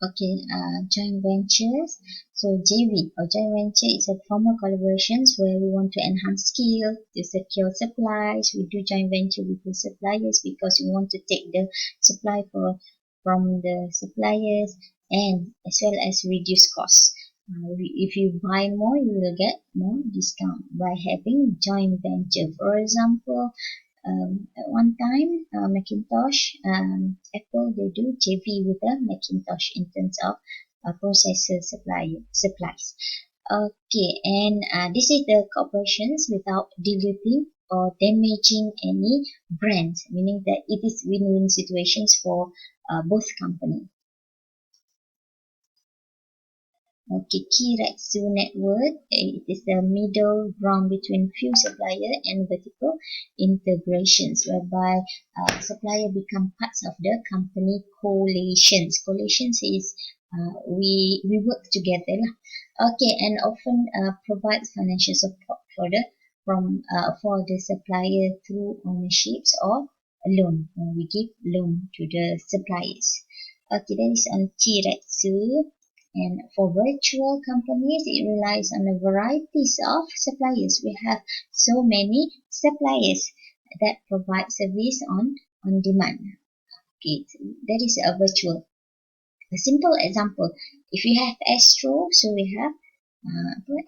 Okay, joint ventures. So JV or joint venture is a form of collaborations where we want to enhance skill to secure supplies. We do joint venture with the suppliers because we want to take the supply from the suppliers and as well as reduce costs. If you buy more, you will get more discount by having joint venture. For example, at one time, Macintosh, Apple, they do JV with the Macintosh in terms of processor supplies. Okay, and this is the corporations without diluting or damaging any brands, meaning that it is win-win situations for both companies. Okay, Keiretsu network. It is the middle ground between few supplier and vertical integrations, whereby supplier become parts of the company coalitions. Coalitions is we work together lah. Okay, and often provides financial support for the supplier through ownerships or a loan. We give loan to the suppliers. Okay, that is on Keiretsu. And for virtual companies, it relies on a varieties of suppliers. We have so many suppliers that provide service on demand. Okay, that is a virtual. A simple example, if we have Astro, so we have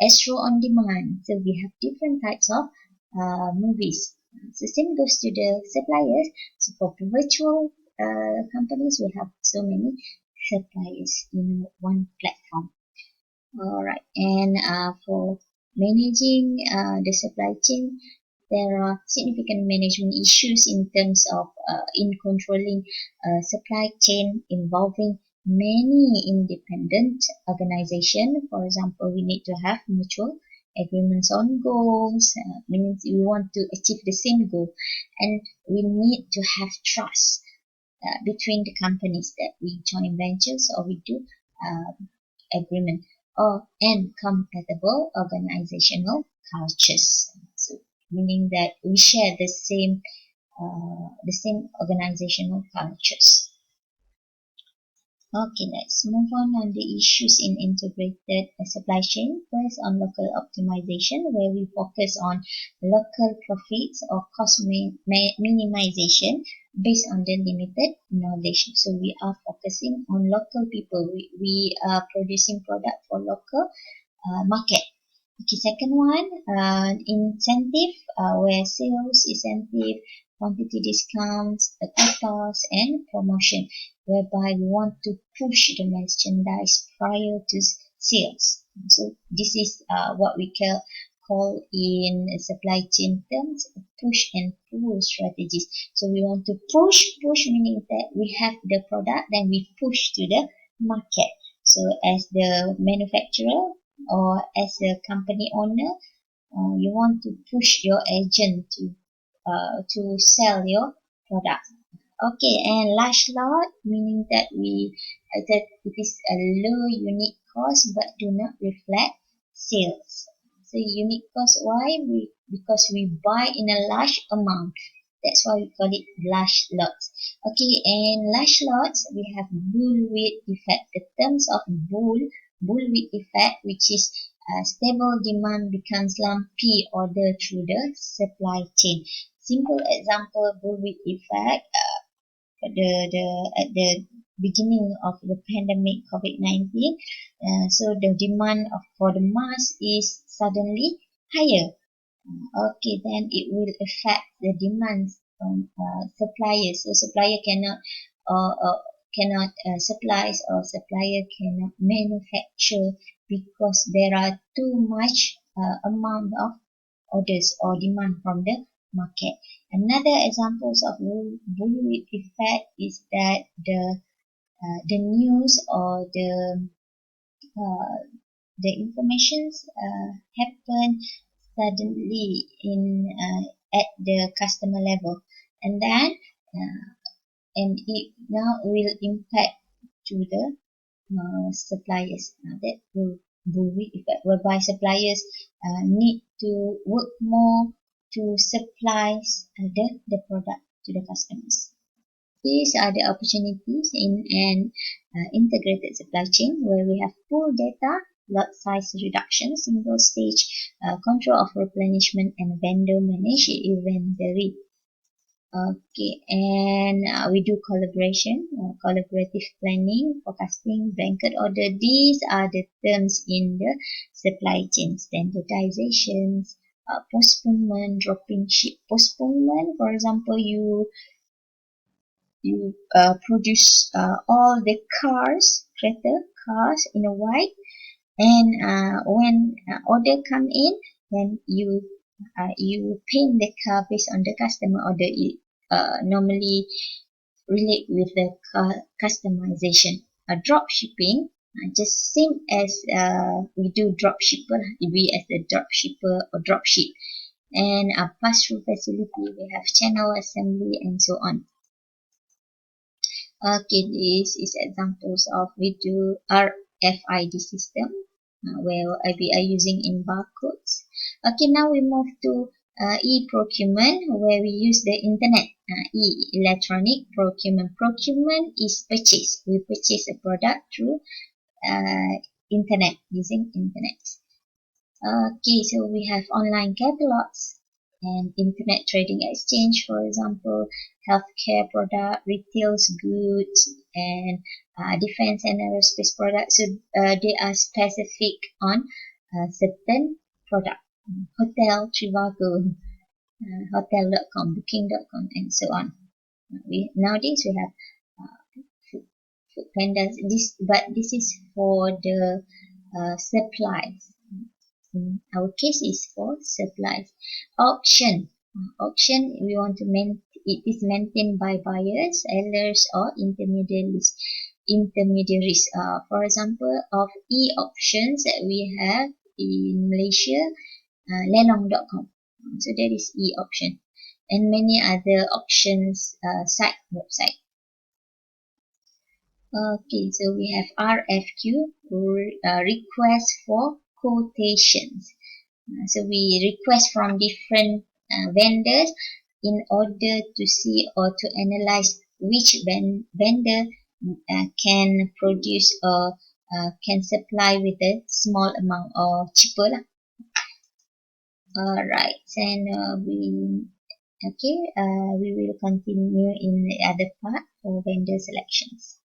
Astro on demand. So we have different types of movies. So same goes to the suppliers. So for virtual companies, we have so many suppliers in one platform. Alright, and for managing the supply chain, there are significant management issues in terms of in controlling supply chain involving many independent organizations. For example, we need to have mutual agreements on goals, means we want to achieve the same goal, and we need to have trust between the companies that we join ventures or we do agreement and compatible organizational cultures. So meaning that we share the same organizational cultures. Okay, let's move on the issues in integrated supply chain. First, on local optimization, where we focus on local profits or cost minimization based on the limited knowledge. So we are focusing on local people. We are producing product for local market. Okay, second one, incentive, where sales incentive, quantity discounts, quotas, and promotion, whereby we want to push the merchandise prior to sales. So this is what we call in supply chain terms push and pull strategies. So we want to push meaning that we have the product, then we push to the market. So as the manufacturer or as a company owner, you want to push your agent to sell your product. Okay, and large lot meaning that that it is a low unit cost but do not reflect sales. So unit cost, why? Because we buy in a large amount. That's why we call it large lots. Okay, and large lots, we have bullwhip effect. The terms of bullwhip effect, which is stable demand becomes lumpy order through the supply chain. Simple example, bullwhip effect. At the beginning of the pandemic COVID-19, so the demand for the mask is suddenly higher. Okay, then it will affect the demands from suppliers. So supplier cannot supplies or supplier cannot manufacture because there are too much amount of orders or demand from the market. Another examples of bullwhip effect is that the news or the informations happen suddenly at the customer level, and then and it now will impact to the suppliers. That will bullwhip effect, whereby suppliers need to work more to supply the product to the customers. These are the opportunities in an integrated supply chain where we have pool data, lot size reduction, single stage control of replenishment, and vendor managed inventory. Okay, and we do collaboration, collaborative planning, forecasting, blanket order. These are the terms in the supply chain. Standardizations, postponement, dropping ship. Postponement, for example, you produce all the cars, Creta cars in a white, and when order come in, then you paint the car based on the customer order. It normally relate with the customization. Drop shipping, just same as we do drop shipper, we as a drop shipper or drop ship. And a pass-through facility, we have channel assembly and so on. Okay, this is examples of we do RFID system where we are using in barcodes. Okay, now we move to e-procurement where we use the internet. Electronic procurement. Procurement is purchase. We purchase a product through internet, using internet. Okay, so we have online catalogs and internet trading exchange, for example, healthcare product, retails goods, and defense and aerospace products. So they are specific on certain product. Hotel, Trivago, hotel.com, booking.com, and so on. Nowadays we have food pandas. This is for the supplies. In our case is for supplies. Auction. Auction, we want to it is maintained by buyers, sellers, or intermediaries. For example, of e-auctions that we have in Malaysia, lelong.com. So that is e-auction, and many other auctions website. Okay, so we have RFQ, request for quotations. So we request from different vendors in order to see or to analyze which vendor can produce or can supply with a small amount or cheaper lah. Alright, and we will continue in the other part for vendor selections.